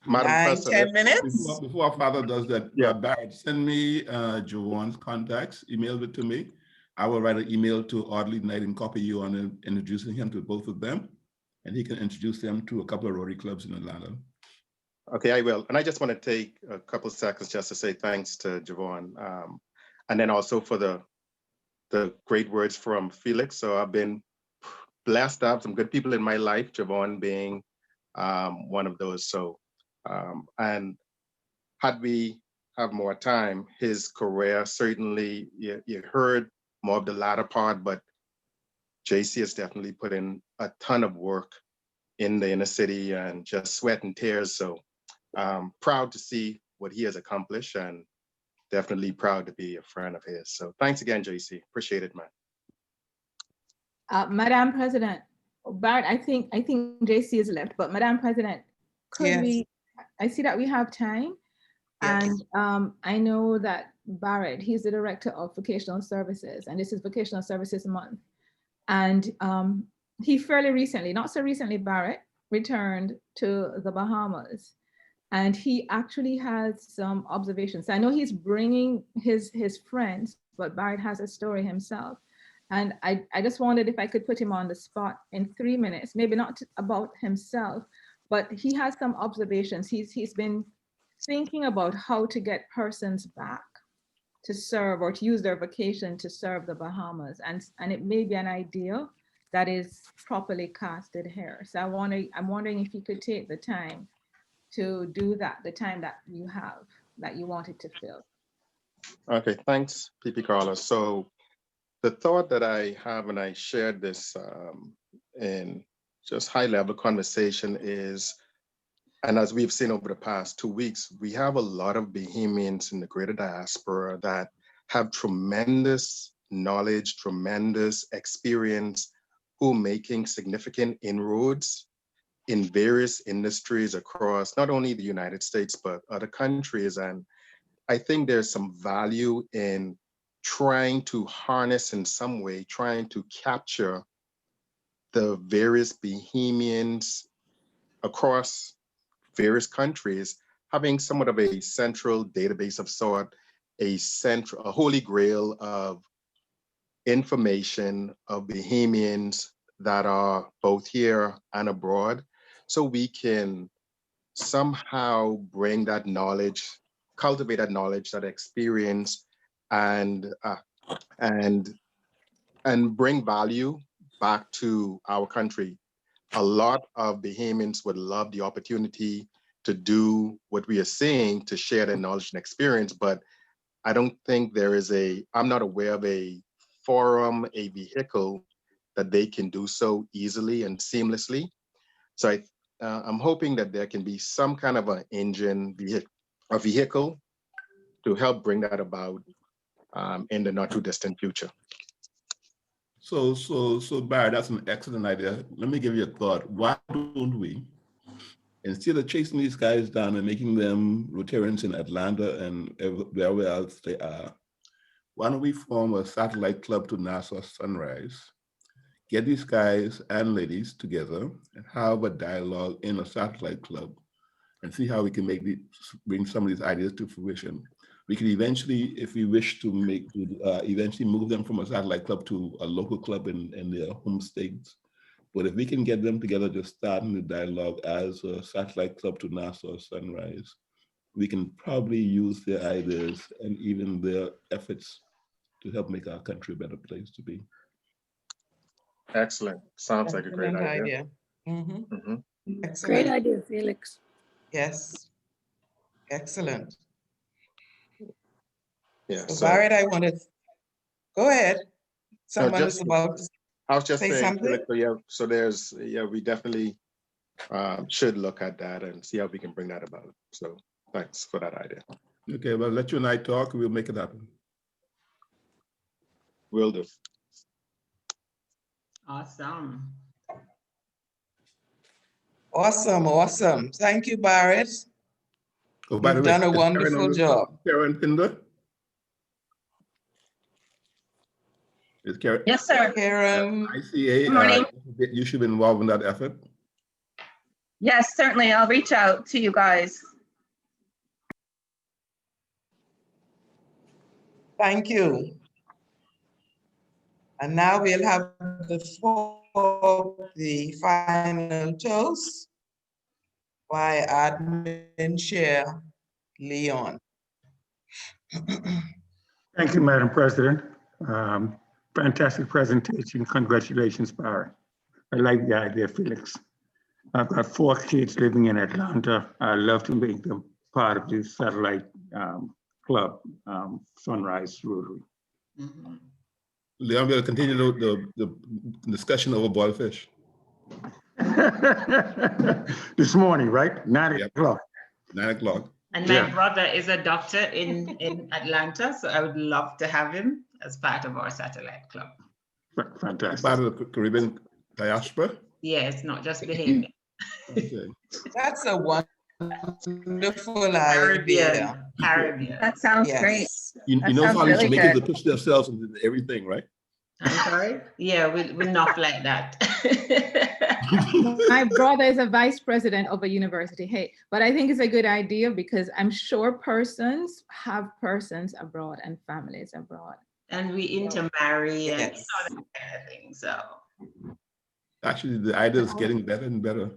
Madam 9, President. 10 minutes? Before our father does that, Barrett, send me Joanne's contacts, email it to me. I will write an email to Audley Knight and copy you on introducing him to both of them. And he can introduce them to a couple of Rotary clubs in Atlanta. Okay, I will. And I just want to take a couple seconds just to say thanks to Javon. And then also for the great words from Felix. So I've been blessed to have some good people in my life, Javon being one of those. So, and had we have more time, his career, certainly you heard more of the latter part, but JC has definitely put in a ton of work in the inner city and just sweat and tears. So proud to see what he has accomplished and definitely proud to be a friend of his. So thanks again, JC. Appreciate it, man. Madam President, Barrett, I think JC is left, but Madam President, could we, I see that we have time. Yes. And I know that Barrett, he's the director of Vocational Services, and this is Vocational Services Month. And he fairly recently, not so recently, Barrett returned to the Bahamas. And he actually has some observations. I know he's bringing his friends, but Barrett has a story himself. And I just wondered if I could put him on the spot in 3 minutes, maybe not about himself, but he has some observations. He's been thinking about how to get persons back to serve or to use their vocation to serve the Bahamas. And it may be an idea that is properly casted here. So I'm wondering if you could take the time to do that, the time that you have, that you wanted to fill. Okay, thanks, PP Carlos. So the thought that I have, and I shared this in just high level conversation is, and as we've seen over the past 2 weeks, we have a lot of Bahamians in the greater diaspora that have tremendous knowledge, tremendous experience, who are making significant inroads in various industries across not only the United States, but other countries. And I think there's some value in trying to harness in some way, trying to capture the various Bahamians across various countries, having somewhat of a central database of sort, a holy grail of information of Bahamians that are both here and abroad, so we can somehow bring that knowledge, cultivate that knowledge, that experience, and bring value back to our country. A lot of Bahamians would love the opportunity to do what we are seeing, to share their knowledge and experience, but I don't think I'm not aware of a forum, a vehicle that they can do so easily and seamlessly. So I'm hoping that there can be some kind of an engine, a vehicle to help bring that about in the not too distant future. So Barry, that's an excellent idea. Let me give you a thought. Why don't we, instead of chasing these guys down and making them Rotarians in Atlanta and wherever else they are, why don't we form a satellite club to NASA Sunrise, get these guys and ladies together and have a dialogue in a satellite club and see how we can bring some of these ideas to fruition. We could eventually, if we wish to eventually move them from a satellite club to a local club in their home states. But if we can get them together to start in the dialogue as a satellite club to NASA Sunrise, we can probably use their ideas and even their efforts to help make our country a better place to be. Excellent. Sounds like a great idea. Excellent. Great idea, Felix. Yes. Excellent. Yeah. So Barrett, I want to go ahead. Someone No, is about to I was just say saying, something. Felix, so yeah, so there's, yeah, we definitely should look at that and see how we can bring that about. So thanks for that idea. Okay, well, let you and I talk, we'll make it happen. Will do. Awesome. Awesome, awesome. Thank you, Barrett. Oh, by the You've way, done a is wonderful job. Karen Pinder? Is Karen? Yes, sir. Karen. ICA, Good morning. you should be involved in that effort. Yes, certainly. I'll reach out to you guys. Thank you. And now we'll have the final toast by Admin Chair Leon. Thank you, Madam President. Fantastic presentation. Congratulations, Barry. I like the idea, Felix. I've got 4 kids living in Atlanta. I love to make them part of this satellite club, Sunrise Rotary. Leon, we'll continue the discussion over boiled fish. This morning, right? 9 o'clock. 9 o'clock. And my brother is a doctor in Atlanta, so I would love to have him as part of our satellite club. Fantastic. Part of the Caribbean diaspora? Yes, not just Bahamian. Okay. That's a wonderful idea. Caribbean. That sounds great. You know how really to make good. it to push themselves into everything, right? I'm sorry? Yeah, we're not like that. My brother is a vice president of a university. Hey, but I think it's a good idea because I'm sure persons have persons abroad and families abroad. And we intermarry and Yes. that kind of thing. So Actually, the idea is getting better and better.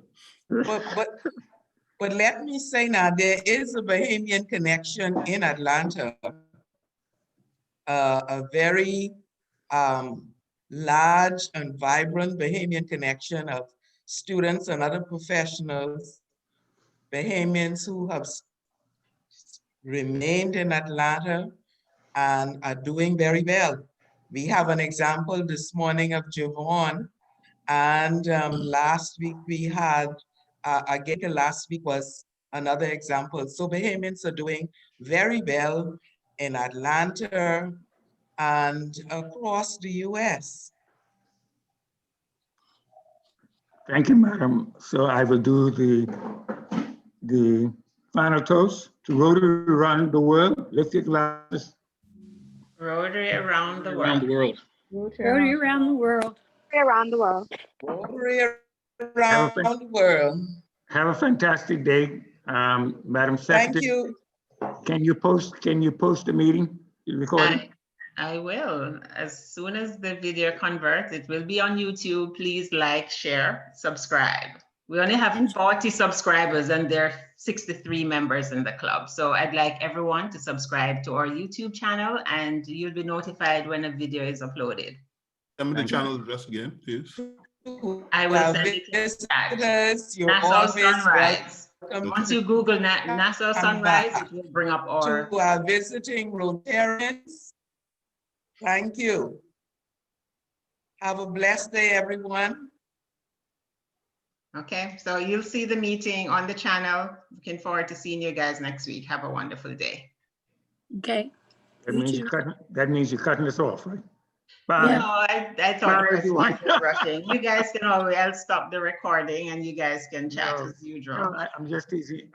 But let me say now, there is a Bahamian connection in Atlanta, a very large and vibrant Bahamian connection of students and other professionals, Bahamians who have remained in Atlanta and are doing very well. We have an example this morning of Jecon, and last week we had, again, last week was another example. So Bahamians are doing very well in Atlanta and across the US. Thank you, Madam. So I will do the final toast to Rotary around the world. Lift your glasses. Rotary around the Around the world. world. Rotary around the world. Around the world. Rotary around the world. Have a fantastic day, Madam Secretary. Thank you. Can you post the meeting recording? I will. As soon as the video converts, it will be on YouTube. Please like, share, subscribe. We only have 40 subscribers and there are 63 members in the club. So I'd like everyone to subscribe to our YouTube channel and you'll be notified when a video is uploaded. Tell me the channel address again, please. I will send it to you. Nassau Sunrise. Once you Google Nassau Sunrise, it will bring up our... To our visiting Rotarians, thank you. Have a blessed day, everyone. Okay, so you'll see the meeting on the channel. Looking forward to seeing you guys next week. Have a wonderful day. Okay. That means you're cutting us off, right? Bye. No, I thought you were rushing. You guys can always, I'll stop the recording and you guys can chat as usual. I'm just easy.